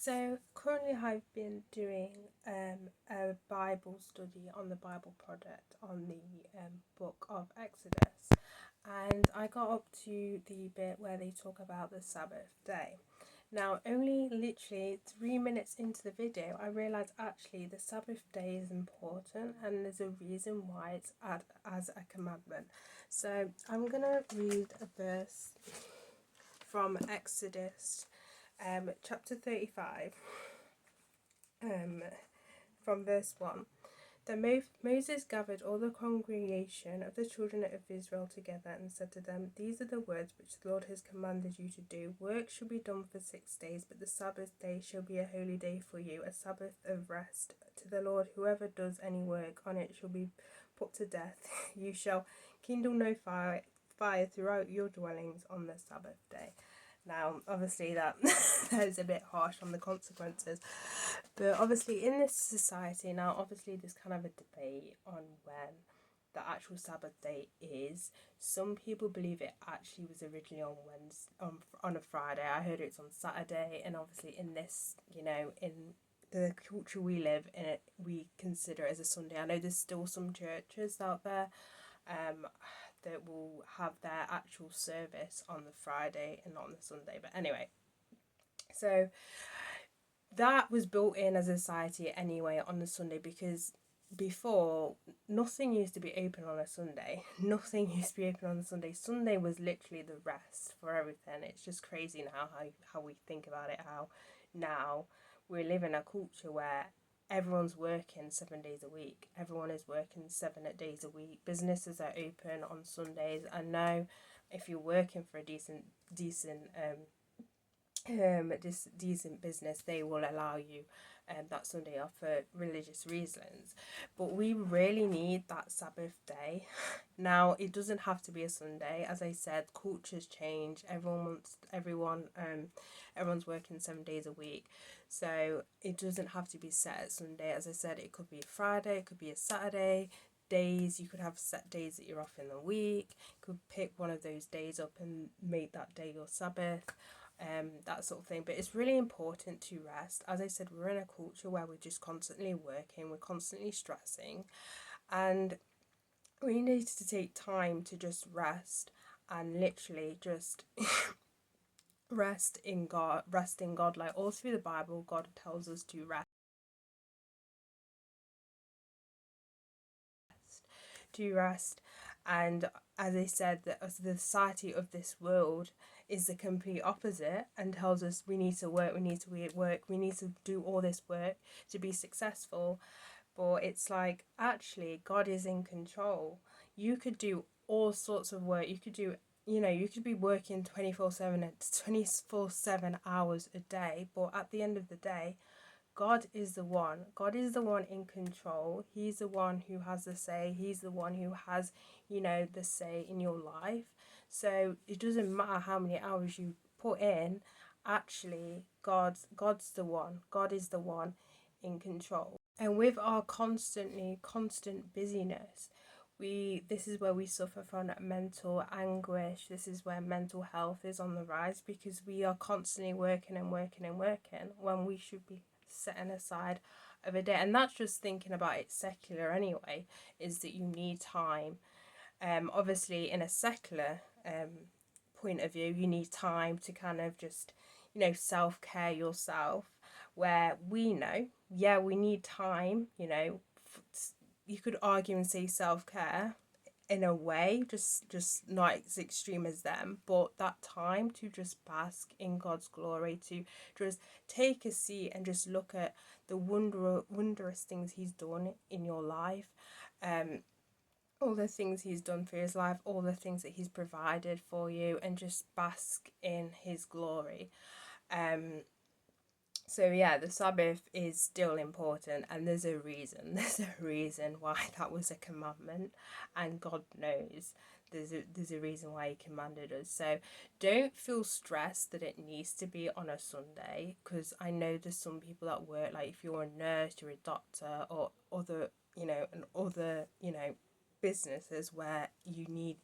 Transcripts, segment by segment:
So currently I've been doing a Bible study on the Bible Project on the book of Exodus, and I got up to the bit where they talk about the Sabbath day. Now, only literally 3 minutes into the video, I realised actually the Sabbath day is important and there's a reason why it's as a commandment. So I'm gonna read a verse from Exodus chapter 35, from verse 1. Then Moses gathered all the congregation of the children of Israel together and said to them, "These are the words which the Lord has commanded you to do. Work shall be done for 6 days, but the Sabbath day shall be a holy day for you, a Sabbath of rest to the Lord. Whoever does any work on it shall be put to death. You shall kindle no fire throughout your dwellings on the Sabbath day." Now, obviously, that is a bit harsh on the consequences, but obviously, in this society now, obviously, there's kind of a debate on when the actual Sabbath day is. Some people believe it actually was originally on Wednesday, on a Friday. I heard it's on Saturday, and obviously, in this, in the culture we live in, it we consider it as a Sunday. I know there's still some churches out there, that will have their actual service on the Friday and not on the Sunday. But anyway, so that was built in as a society anyway on the Sunday, because before, nothing used to be open on a Sunday. Nothing used to be open on a Sunday. Sunday was literally the rest for everything. It's just crazy now how we think about it, how now we live in a culture where everyone's working 7 days a week. Everyone is working 7 days a week. Businesses are open on Sundays. And now if you're working for a decent decent business, they will allow you that Sunday off for religious reasons. But we really need that Sabbath day. Now, it doesn't have to be a Sunday. As I said, cultures change. Everyone's working 7 days a week, so it doesn't have to be set at Sunday. As I said, it could be a Friday, it could be a Saturday. Days, you could have set days that you're off in the week. You could pick one of those days up and make that day your Sabbath. That sort of thing. But it's really important to rest. As I said, we're in a culture where we're just constantly working, we're constantly stressing, and we need to take time to just rest and literally just rest in God. Like, all through the Bible, God tells us to rest. And as I said, that the society of this world is the complete opposite and tells us we need to work, we need to work, we need to do all this work to be successful. But it's like, actually, God is in control. You could do all sorts of work. You could do, you could be working 24/7 hours a day, but at the end of the day, God is the one. God is the one in control. He's the one who has the say. He's the one who has, the say in your life. So it doesn't matter how many hours you put in. Actually, God's the one. God is the one in control. And with our constant busyness, this is where we suffer from mental anguish. This is where mental health is on the rise, because we are constantly working and working and working when we should be setting aside of a day. And that's just thinking about it secular anyway, is that you need time. Obviously, in a secular point of view, you need time to kind of just, self-care yourself, where we know, yeah, we need time, you could argue and say self-care in a way, just not as extreme as them, but that time to just bask in God's glory, to just take a seat and just look at the wondrous things He's done in your life, all the things He's done for His life, all the things that He's provided for you, and just bask in His glory. So yeah, the Sabbath is still important, and there's a reason. There's a reason why that was a commandment, and God knows there's a reason why He commanded us. So don't feel stressed that it needs to be on a Sunday, because I know there's some people that work, like if you're a nurse, you're a doctor, or other, businesses where you need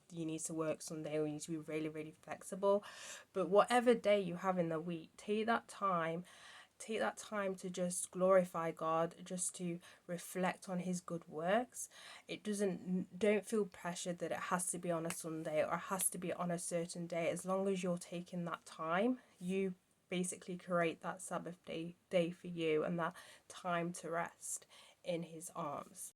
to work Sunday, or you need to be really, really flexible. But whatever day you have in the week, take that time take that time to just glorify God, just to reflect on his good works. Don't feel pressured that it has to be on a Sunday or has to be on a certain day. As long as you're taking that time, you basically create that Sabbath day for you, and that time to rest in his arms.